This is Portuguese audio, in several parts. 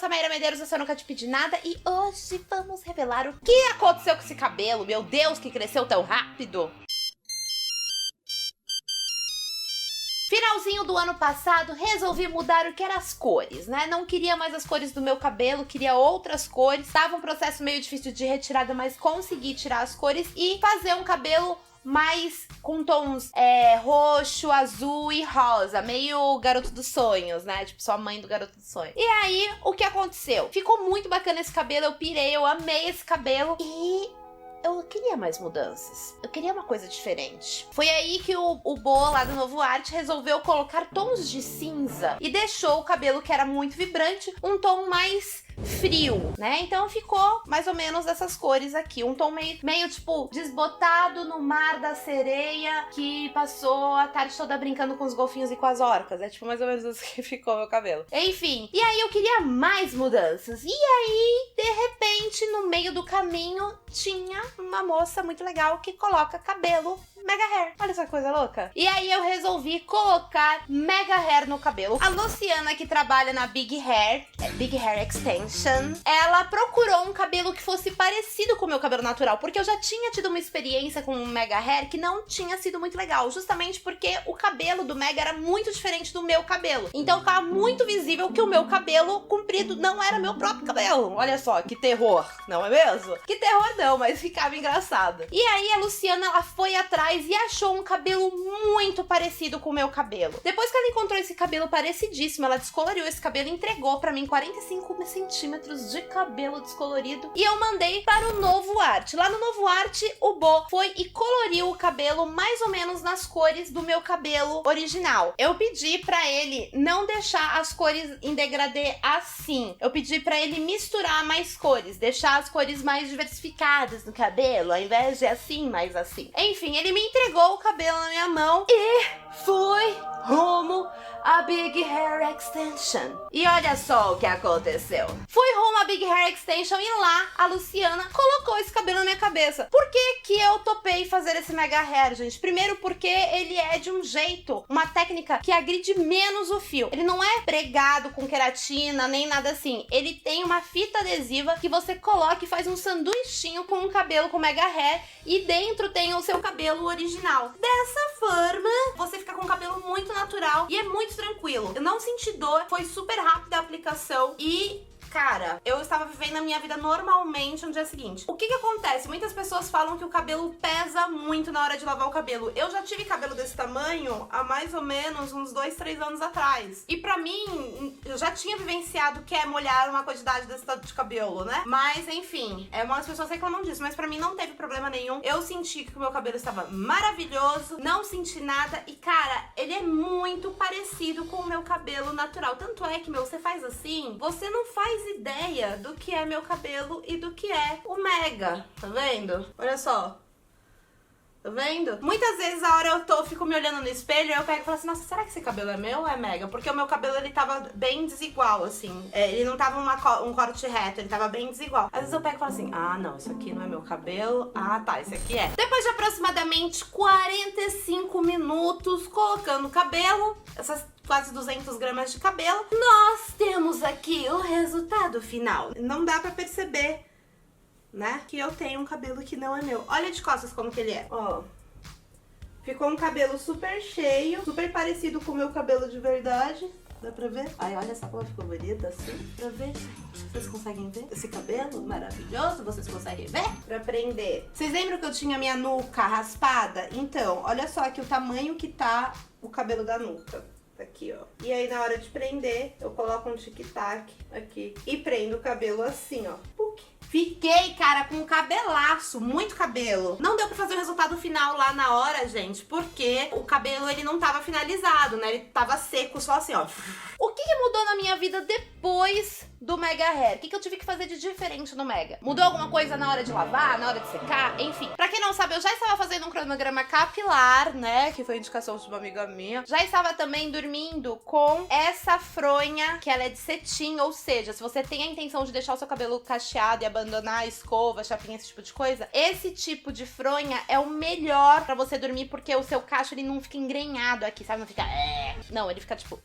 Samira Medeiros, eu nunca te pedi nada e hoje vamos revelar o que aconteceu com esse cabelo. Meu Deus, que cresceu tão rápido. Finalzinho do ano passado, resolvi mudar o que eram as cores, né? Não queria mais as cores do meu cabelo, queria outras cores. Tava um processo meio difícil de retirada, mas consegui tirar as cores e fazer um cabelo mais com tons roxo, azul e rosa, meio Garoto dos Sonhos, né? Tipo, sua mãe do Garoto dos Sonhos. E aí, o que aconteceu? Ficou muito bacana esse cabelo, eu pirei, eu amei esse cabelo e eu queria mais mudanças. Eu queria uma coisa diferente. Foi aí que o Bo, lá do Novo Arte, resolveu colocar tons de cinza e deixou o cabelo, que era muito vibrante, um tom mais frio, né? Então ficou mais ou menos dessas cores aqui. Um tom meio tipo, desbotado no mar da sereia que passou a tarde toda brincando com os golfinhos e com as orcas. É tipo mais ou menos assim que ficou meu cabelo. Enfim, e aí eu queria mais mudanças. E aí, de repente, no meio do caminho, tinha uma moça muito legal que coloca cabelo mega hair. Olha essa coisa louca. E aí eu resolvi colocar mega hair no cabelo. A Luciana, que trabalha na Big Hair Extension, ela procurou um cabelo que fosse parecido com o meu cabelo natural, porque eu já tinha tido uma experiência com um mega hair que não tinha sido muito legal, justamente porque o cabelo do mega era muito diferente do meu cabelo. Então ficava muito visível que o meu cabelo comprido não era meu próprio cabelo. Olha só, que terror, não é mesmo? Que terror não, mas ficava engraçado. E aí a Luciana, ela foi atrás e achou um cabelo muito parecido com o meu cabelo. Depois que ela encontrou esse cabelo parecidíssimo, ela descoloriu esse cabelo e entregou pra mim 45 centímetros de cabelo descolorido. E eu mandei para o Novo Arte. Lá no Novo Arte, o Bo foi e coloriu o cabelo mais ou menos nas cores do meu cabelo original. Eu pedi pra ele não deixar as cores em degradê assim. Eu pedi pra ele misturar mais cores, deixar as cores mais diversificadas no cabelo, ao invés de assim, mais assim. Enfim, ele me entregou o cabelo na minha mão e fui rumo a Big Hair Extension. E olha só o que aconteceu. Fui rumo a Big Hair Extension e lá a Luciana colocou esse cabelo na minha cabeça. Por que que eu topei fazer esse mega hair, gente? Primeiro porque ele é de um jeito, uma técnica que agride menos o fio. Ele não é pregado com queratina, nem nada assim. Ele tem uma fita adesiva que você coloca e faz um sanduichinho com um cabelo com mega hair e dentro tem o seu cabelo original. Dessa forma, você fica com um cabelo muito natural e é muito tranquilo. Eu não senti dor, foi super rápida a aplicação e cara, eu estava vivendo a minha vida normalmente no dia seguinte. O que que acontece? Muitas pessoas falam que o cabelo pesa muito na hora de lavar o cabelo. Eu já tive cabelo desse tamanho há mais ou menos uns 2, 3 anos atrás. E pra mim, eu já tinha vivenciado que é molhar uma quantidade desse tanto de cabelo, né? Mas, enfim, algumas pessoas reclamam disso, mas pra mim não teve problema nenhum. Eu senti que o meu cabelo estava maravilhoso, não senti nada e, cara, ele é muito parecido com o meu cabelo natural. Tanto é que, você faz assim, você não faz ideia do que é meu cabelo e do que é o mega, tá vendo? Olha só. Tá vendo? Muitas vezes a hora eu fico me olhando no espelho e eu pego e falo assim, nossa, será que esse cabelo é meu ou é mega? Porque o meu cabelo, ele tava bem desigual, assim. Ele não tava um corte reto, ele tava bem desigual. Às vezes eu pego e falo assim, ah, não, isso aqui não é meu cabelo. Ah, tá, esse aqui é. Depois de aproximadamente 45 minutos colocando o cabelo, essas quase 200 gramas de cabelo, nós temos aqui o resultado final. Não dá pra perceber, né, que eu tenho um cabelo que não é meu. Olha de costas como que ele é, ó. Ficou um cabelo super cheio, super parecido com o meu cabelo de verdade. Dá pra ver? Ai, olha essa cor, ficou bonita assim. Pra ver, gente? Vocês conseguem ver? Esse cabelo maravilhoso, vocês conseguem ver? Pra prender. Vocês lembram que eu tinha minha nuca raspada? Então, olha só aqui o tamanho que tá o cabelo da nuca. Aqui, ó. E aí, na hora de prender, eu coloco um tic-tac aqui e prendo o cabelo assim, ó. Puc. Fiquei, cara, com um cabelaço, muito cabelo. Não deu pra fazer o resultado final lá na hora, gente, porque o cabelo, ele não tava finalizado, né? Ele tava seco, só assim, ó. O que mudou na minha vida depois do mega hair? O que eu tive que fazer de diferente no mega? Mudou alguma coisa na hora de lavar, na hora de secar? Enfim. Pra quem não sabe, eu já estava fazendo um cronograma capilar, né? Que foi indicação de uma amiga minha. Já estava também dormindo com essa fronha, que ela é de cetim, ou seja, se você tem a intenção de deixar o seu cabelo cacheado e abandonar a escova, chapinha, esse tipo de coisa, esse tipo de fronha é o melhor pra você dormir, porque o seu cacho, ele não fica engrenhado aqui, sabe? Não fica... Não, ele fica tipo...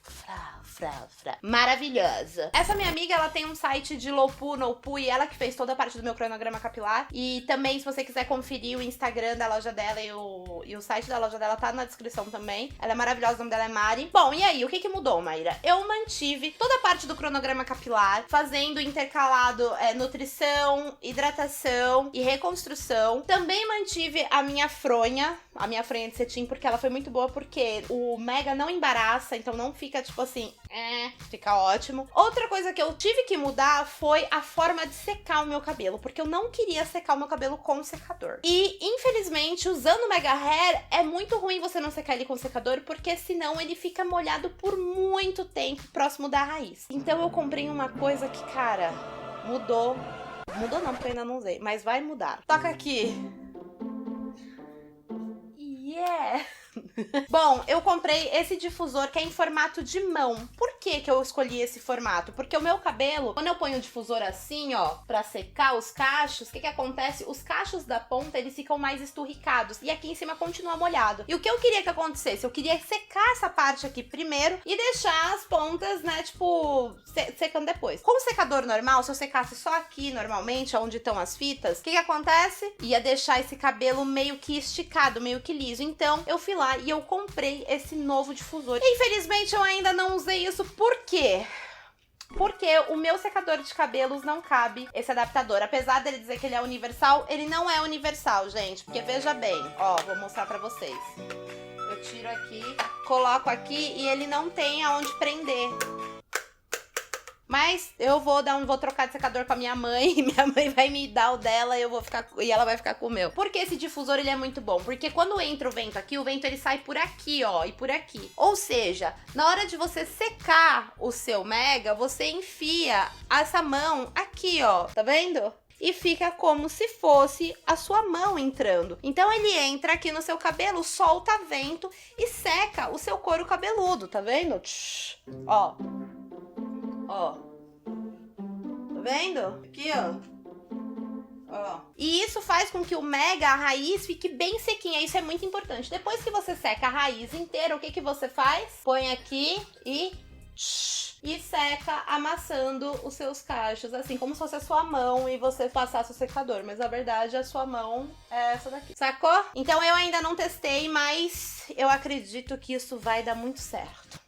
Maravilhosa. Essa minha amiga, ela ela tem um site de Lopu, Nopu, e ela que fez toda a parte do meu cronograma capilar. E também, se você quiser conferir o Instagram da loja dela e o site da loja dela, tá na descrição também. Ela é maravilhosa, o nome dela é Mari. Bom, e aí, o que mudou, Maíra? Eu mantive toda a parte do cronograma capilar, fazendo intercalado nutrição, hidratação e reconstrução. Também mantive a minha fronha de cetim, porque ela foi muito boa, porque o Mega não embaraça, então não fica tipo assim, fica ótimo. Outra coisa que eu tive que mudar foi a forma de secar o meu cabelo, porque eu não queria secar o meu cabelo com secador. E, infelizmente, usando o Mega Hair, é muito ruim você não secar ele com secador, porque senão ele fica molhado por muito tempo próximo da raiz. Então eu comprei uma coisa que, cara, mudou. Mudou não, porque eu ainda não usei, mas vai mudar. Toca aqui. Yeah! Bom, eu comprei esse difusor que é em formato de mão. Por que eu escolhi esse formato? Porque o meu cabelo, quando eu ponho o difusor assim, ó, pra secar os cachos, o que acontece? Os cachos da ponta, eles ficam mais esturricados e aqui em cima continua molhado. E o que eu queria que acontecesse? Eu queria secar essa parte aqui primeiro e deixar as pontas, né, tipo, secando depois. Com o secador normal, se eu secasse só aqui normalmente, onde estão as fitas, o que acontece? Ia deixar esse cabelo meio que esticado, meio que liso. Então, eu fui lá e eu comprei esse novo difusor. Infelizmente, eu ainda não usei isso. Por quê? Porque o meu secador de cabelos não cabe esse adaptador. Apesar dele dizer que ele é universal, ele não é universal, gente. Porque veja bem, ó, vou mostrar pra vocês. Eu tiro aqui, coloco aqui e ele não tem aonde prender. Mas eu vou trocar de secador com a minha mãe, minha mãe vai me dar o dela e ela vai ficar com o meu. Porque esse difusor, ele é muito bom, porque quando entra o vento aqui, o vento ele sai por aqui, ó, e por aqui. Ou seja, na hora de você secar o seu Mega, você enfia essa mão aqui, ó, tá vendo? E fica como se fosse a sua mão entrando. Então ele entra aqui no seu cabelo, solta vento e seca o seu couro cabeludo, tá vendo? Ó. Ó, tá vendo? Aqui, ó. E isso faz com que o Mega, a raiz, fique bem sequinha. Isso é muito importante. Depois que você seca a raiz inteira, o que você faz? Põe aqui e seca amassando os seus cachos, assim, como se fosse a sua mão e você passasse o secador. Mas na verdade, a sua mão é essa daqui. Sacou? Então eu ainda não testei, mas eu acredito que isso vai dar muito certo.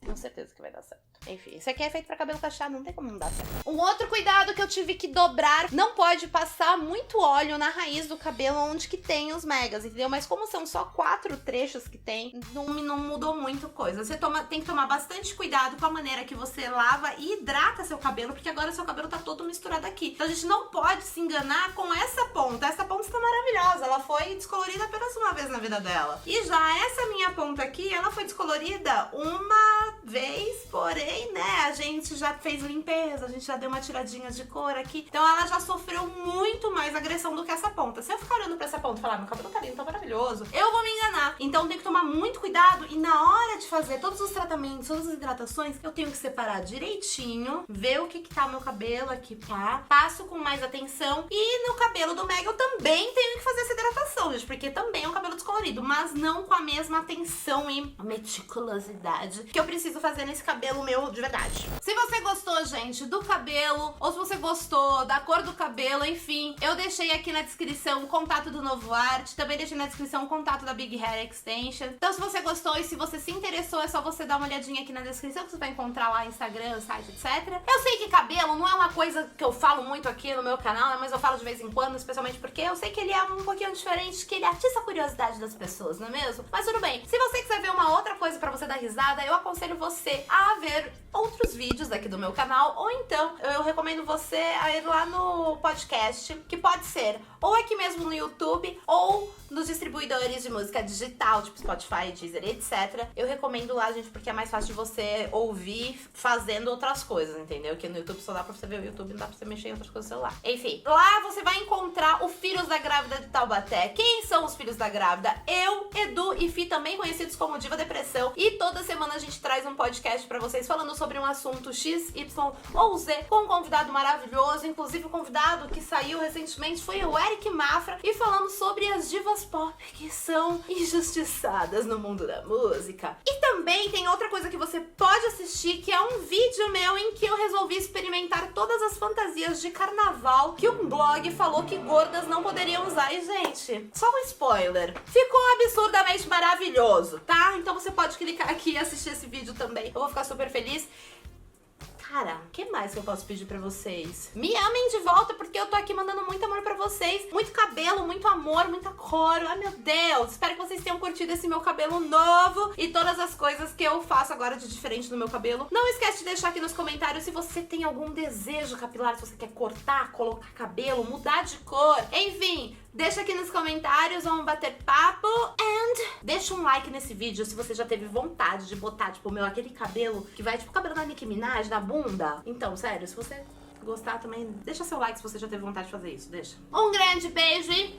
Tenho certeza que vai dar certo. Enfim, isso aqui é feito pra cabelo cacheado, não tem como não dar certo. Um outro cuidado que eu tive que dobrar, não pode passar muito óleo na raiz do cabelo onde que tem os megas, entendeu? Mas como são só 4 trechos que tem, não mudou muito coisa. Você tem que tomar bastante cuidado com a maneira que você lava e hidrata seu cabelo, porque agora seu cabelo tá todo misturado aqui. Então a gente não pode se enganar com essa ponta. Essa ponta está maravilhosa, ela foi descolorida apenas uma vez na vida dela. E já essa minha ponta aqui, ela foi descolorida uma vez, porém, né, a gente já fez limpeza, a gente já deu uma tiradinha de cor aqui, então ela já sofreu muito mais agressão do que essa ponta. Se eu ficar olhando pra essa ponta e falar, meu cabelo tá lindo, tá maravilhoso, eu vou me enganar. Então tem que tomar muito cuidado e na hora de fazer todos os tratamentos, todas as hidratações, eu tenho que separar direitinho, ver o que tá o meu cabelo aqui, tá? Passo com mais atenção e no cabelo do Mega eu também tenho que fazer essa hidratação, gente, porque também é um cabelo descolorido, mas não com a mesma atenção e meticulosidade que eu preciso fazer nesse cabelo meu de verdade. Se você gostou, gente, do cabelo, ou se você gostou da cor do cabelo, enfim, eu deixei aqui na descrição o contato do Novo Arte, também deixei na descrição o contato da Big Hair Extension. Então se você gostou e se você se interessou, é só você dar uma olhadinha aqui na descrição que você vai encontrar lá Instagram, site, etc. Eu sei que cabelo não é uma coisa que eu falo muito aqui no meu canal, né, mas eu falo de vez em quando, especialmente porque eu sei que ele é um pouquinho diferente, que ele atiça a curiosidade das pessoas, não é mesmo? Mas tudo bem, se você quiser ver uma outra coisa pra você dar risada, eu aconselho você a ver outros vídeos aqui do meu canal, ou então eu recomendo você a ir lá no podcast, que pode ser ou aqui mesmo no YouTube, ou nos distribuidores de música digital, tipo Spotify, Deezer, etc. Eu recomendo lá, gente, porque é mais fácil de você ouvir fazendo outras coisas, entendeu? Que no YouTube só dá pra você ver o YouTube, não dá pra você mexer em outras coisas no celular. Enfim, lá você vai encontrar o Filhos da Grávida de Taubaté. Quem são os Filhos da Grávida? Eu, Edu e Fi, também conhecidos como Diva Depressão. E toda semana a gente traz um podcast pra vocês falando sobre sobre um assunto X, Y ou Z com um convidado maravilhoso, inclusive o convidado que saiu recentemente foi o Eric Mafra, e falamos sobre as divas pop que são injustiçadas no mundo da música. E também tem outra coisa que você pode assistir, que é um vídeo meu em que eu resolvi experimentar todas as fantasias de carnaval que um blog falou que gordas não poderiam usar. E, gente, só um spoiler, ficou absurdamente maravilhoso, tá? Então você pode clicar aqui e assistir esse vídeo também. Eu vou ficar super feliz. Cara, o que mais que eu posso pedir pra vocês? Me amem de volta, porque eu tô aqui mandando muito amor pra vocês. Muito cabelo, muito amor, muita cor. Ai, meu Deus. Espero que vocês tenham curtido esse meu cabelo novo e todas as coisas que eu faço agora de diferente no meu cabelo. Não esquece de deixar aqui nos comentários se você tem algum desejo capilar, se você quer cortar, colocar cabelo, mudar de cor. Enfim, deixa aqui nos comentários, vamos bater papo. And deixa um like nesse vídeo se você já teve vontade de botar, tipo, aquele cabelo que vai, tipo, o cabelo da Nicki Minaj, na bunda. Então, sério, se você gostar também, deixa seu like se você já teve vontade de fazer isso, deixa. Um grande beijo e